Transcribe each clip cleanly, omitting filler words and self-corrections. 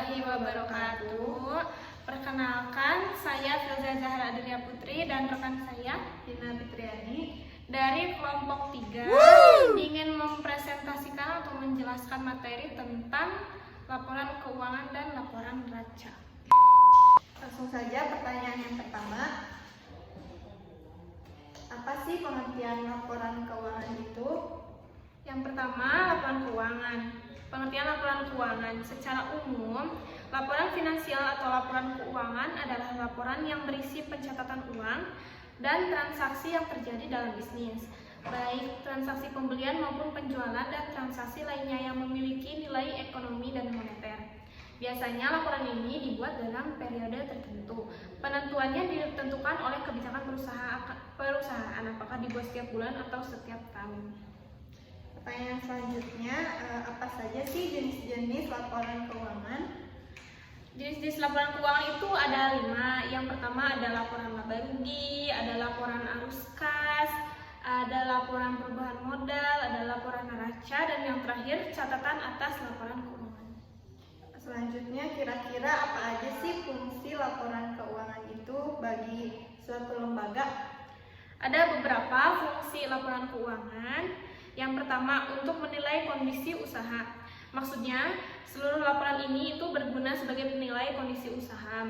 warahmatullahi wabarakatuh. Perkenalkan, saya Filza Zahra Adelia Putri dan rekan saya Dina Fitriani dari kelompok 3 ingin mempresentasikan atau menjelaskan materi tentang laporan keuangan dan laporan neraca. Langsung saja pertanyaan yang pertama. Apa sih pengertian laporan keuangan itu? Yang pertama, laporan keuangan. Pengertian laporan keuangan secara umum, laporan finansial atau laporan keuangan adalah laporan yang berisi pencatatan uang dan transaksi yang terjadi dalam bisnis, baik transaksi pembelian maupun penjualan dan transaksi lainnya yang memiliki nilai ekonomi dan moneter. Biasanya laporan ini dibuat dalam periode tertentu. Penentuannya ditentukan oleh kebijakan perusahaan, apakah dibuat setiap bulan atau setiap tahun. Pertanyaan selanjutnya, apa saja sih jenis-jenis laporan keuangan? Jenis-jenis laporan keuangan itu ada 5. Yang pertama ada laporan laba rugi, ada laporan arus kas, ada laporan perubahan modal, ada laporan neraca, dan yang terakhir catatan atas laporan keuangan. Selanjutnya, kira-kira apa aja sih fungsi laporan keuangan itu bagi suatu lembaga? Ada beberapa fungsi laporan keuangan. Yang pertama, untuk menilai kondisi usaha. Maksudnya, seluruh laporan ini itu berguna sebagai penilai kondisi usaha.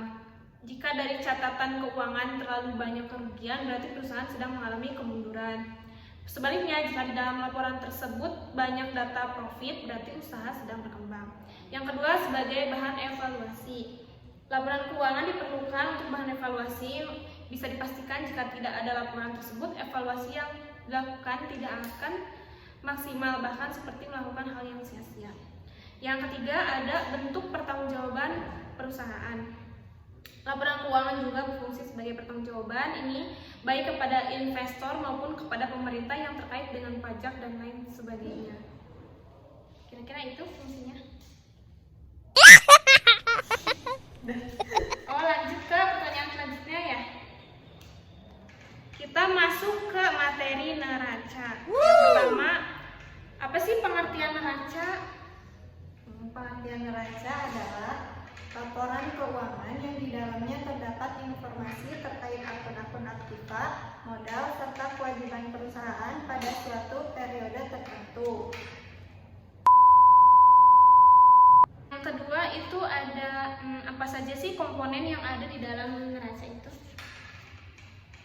Jika dari catatan keuangan terlalu banyak kerugian, berarti perusahaan sedang mengalami kemunduran. Sebaliknya, jika di dalam laporan tersebut banyak data profit, berarti usaha sedang berkembang. Yang kedua, sebagai bahan evaluasi. Laporan keuangan diperlukan untuk bahan evaluasi. Bisa dipastikan jika tidak ada laporan tersebut, evaluasi yang dilakukan tidak akan maksimal, bahkan seperti melakukan hal yang sia-sia. Yang ketiga, ada bentuk pertanggungjawaban perusahaan. Laporan keuangan juga berfungsi sebagai pertanggungjawaban ini baik kepada investor maupun kepada pemerintah yang terkait dengan pajak dan lain sebagainya. Kira-kira itu fungsinya. Lanjut ke pertanyaan selanjutnya ya. Kita masuk ke materi neraca. Yang pertama, apa sih pengertian neraca? Pengertian neraca adalah laporan keuangan yang di dalamnya terdapat informasi terkait akun-akun aktiva, modal, serta kewajiban perusahaan pada suatu periode tertentu. Yang kedua itu ada apa saja sih komponen yang ada di dalam neraca itu?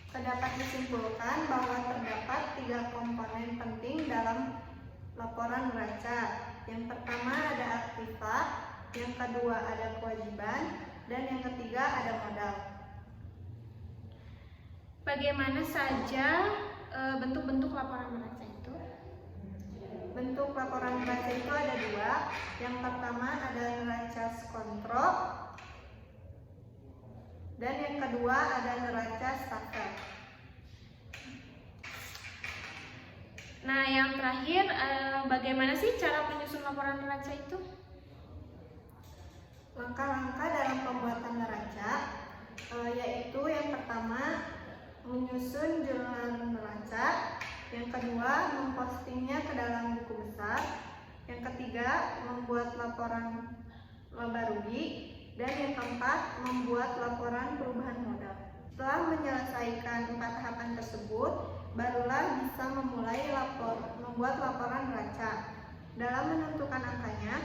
Terdapat disimpulkan bahwa terdapat 3 komponen penting dalam laporan neraca. Yang pertama ada aktiva, yang kedua ada kewajiban, dan yang ketiga ada modal. Bagaimana saja bentuk-bentuk laporan neraca itu? Bentuk laporan neraca itu ada 2. Yang pertama ada neraca kontro, dan yang kedua ada neraca starter. Nah, yang terakhir, bagaimana sih cara menyusun laporan neraca itu? Langkah-langkah dalam pembuatan neraca yaitu yang pertama menyusun jurnal neraca, yang kedua mempostingnya ke dalam buku besar, yang ketiga membuat laporan laba rugi, dan yang keempat membuat laporan perubahan modal. Setelah menyelesaikan 4 tahapan tersebut, barulah bisa memulai membuat laporan neraca. Dalam menentukan angkanya,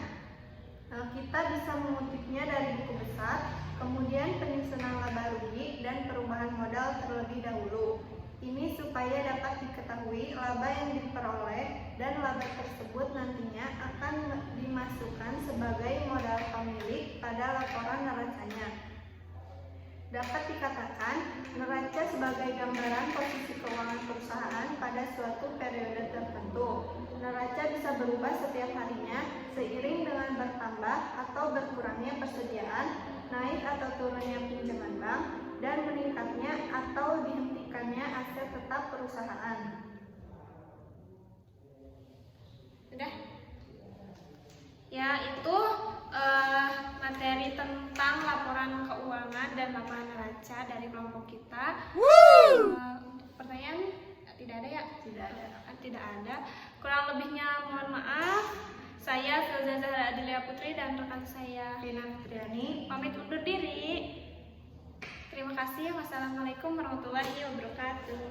kita bisa mengutipnya dari buku besar, kemudian penyusunan laba rugi dan perubahan modal terlebih dahulu. Ini supaya dapat diketahui laba yang diperoleh dan laba tersebut nantinya akan dimasukkan sebagai modal pemilik pada laporan neracanya. Dapat dikatakan, neraca sebagai gambaran posisi keuangan perusahaan pada suatu periode tertentu. Neraca bisa berubah setiap harinya seiring dengan bertambah atau berkurangnya persediaan, naik atau turunnya pinjaman bank, dan meningkatnya atau dihentikannya aset tetap perusahaan. Sudah? Ya, itu materi tentang laporan keuangan dan laporan neraca dari kelompok kita. Untuk pertanyaan tidak ada ya? Tidak ada. Tidak ada. Kurang lebihnya mohon maaf. Saya Filza Zahra Adelia Putri dan rekan saya Vina Fitriani. pamit undur diri. Terima kasih. Wassalamualaikum warahmatullahi wabarakatuh.